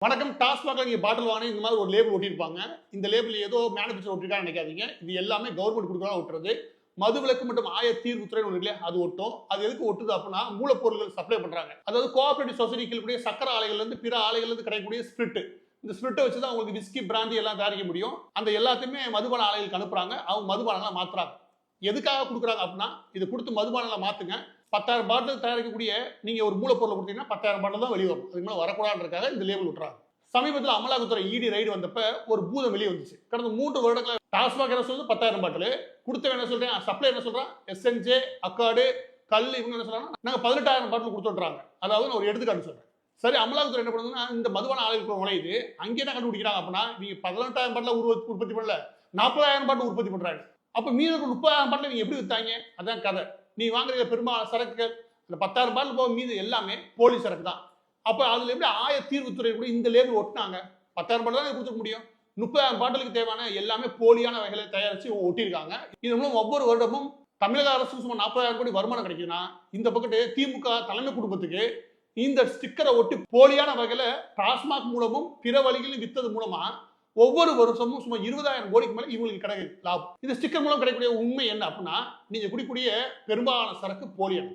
வணக்கம். டாஸ்மாக்ல நீங்க பாட்டில் வாங்கினா இந்த மாதிரி ஒரு லேபிள் ஒட்டியிருப்பாங்க. இந்த லேபிள் ஏதோ மேனுஃபேக்சர் ஒட்டிருக்கான்னு நினைக்காதீங்க. இது எல்லாமே கவர்மெண்ட் கொடுக்குறதா ஒட்டுறது. மதுவிலக்கு மற்றும் தீர்வுத்துறை ஒன்று இல்லையா, அது ஒட்டும். அது எதுக்கு ஒட்டுது அப்படின்னா, மூலப்பொருட்கள் சப்ளை பண்றாங்க. அதாவது கோஆபரேட்டிவ் சொசைட்டிக்கு கூடிய சக்கர ஆலைகள்ல இருந்து பிற ஆலைகள்ல இருந்து கிடைக்கக்கூடிய ஸ்பிரிட். இந்த ஸ்பிரிட்டை வச்சு தான் உங்களுக்கு விஸ்கி, பிராந்தி எல்லாம் தயாரிக்க முடியும். அந்த எல்லாத்தையுமே மதுபான ஆலைகளுக்கு அனுப்புறாங்க. அவங்க மதுபானங்களா மாத்துறாங்க. எதுக்காக கொடுக்குறாங்க அப்படின்னா, இது கொடுத்து மதுபானங்களை மாத்துங்க. 10,000 பாட்டில் தயாரிக்கக்கூடிய நீங்க ஒரு மூலப்பொருளை கொடுத்தீங்கன்னா 10,000 பாட்டில் தான் வெளியே வரும். அதுக்கு மேலே வரக்கூடாதுன்றதுக்காக இந்த லேபிள் விட்டுறாங்க. சமீபத்தில் அமலாக்கத்துறை இடி ரைடு வந்தப்ப ஒரு பூதம் வெளியே வந்துச்சு. கடந்த 3 வருடங்கள டாஸ்மாக் என்ன சொல்றது 10,000 பாட்டில் கொடுத்த என்ன சொல்றேன், சப்ளை என்ன சொல்றான், எஸ்என்ஜே, அக்காடு, கல் இவங்க என்ன சொல்றாங்க, நாங்க 18,000 பாட்டில் கொடுத்துட்றாங்க. அதாவது நான் ஒரு எடுத்துக்காட்டு சொல்றேன். சரி, அமலாக்கத்துறை என்ன பண்ணுதுன்னா, இந்த மதுபான ஆலைகளுக்கு நுழையுது. அங்கே என்ன கண்டுபிடிக்கிறாங்க அப்படின்னா, நீங்க 18,000 பாட்டில் உற்பத்தி பண்ணல, 40,000 பாட்டில் உற்பத்தி பண்றாங்க. அப்ப மீது 30,000 பாட்டில் நீங்க எப்படி வித்தாங்க? அதான் கதை. நீ வாங்குற பெரும்பாலான சரக்குகள் அந்த 10,000 பாட்டில் போக மீது எல்லாமே போலி சரக்கு தான். அப்ப அதுல எப்படி தீர்வுத்துறை கூட இந்த லேபிள் ஒட்டினாங்க? 10,000 பாட்டில் தான் கொடுத்துக்க முடியும். 30,000 பாட்டிலுக்கு தேவையான எல்லாமே போலியான வகைகளை தயாரிச்சு ஒட்டியிருக்காங்க. இது மூலம் ஒவ்வொரு வருடமும் தமிழக அரசு சுமார் 40,000 கோடி வருமானம் கிடைக்குதுன்னா, இந்த பக்கத்து திமுக தலைமை குடும்பத்துக்கு இந்த ஸ்டிக்கரை ஒட்டி போலியான வகையில டாஸ்மாக் மூலமும் பிற வழிகளில் வித்தது மூலமா ஒவ்வொரு வருஷமும் சுமார் 20,000 கோடிக்கு மேல இவங்களுக்கு கிடைக்குது லாபம். இந்த ஸ்டிக்கர் மூலம் கிடைக்கக்கூடிய உண்மை என்ன அப்படின்னா, நீங்க குடிக்கூடிய பெரும்பாலான சரக்கு போலியான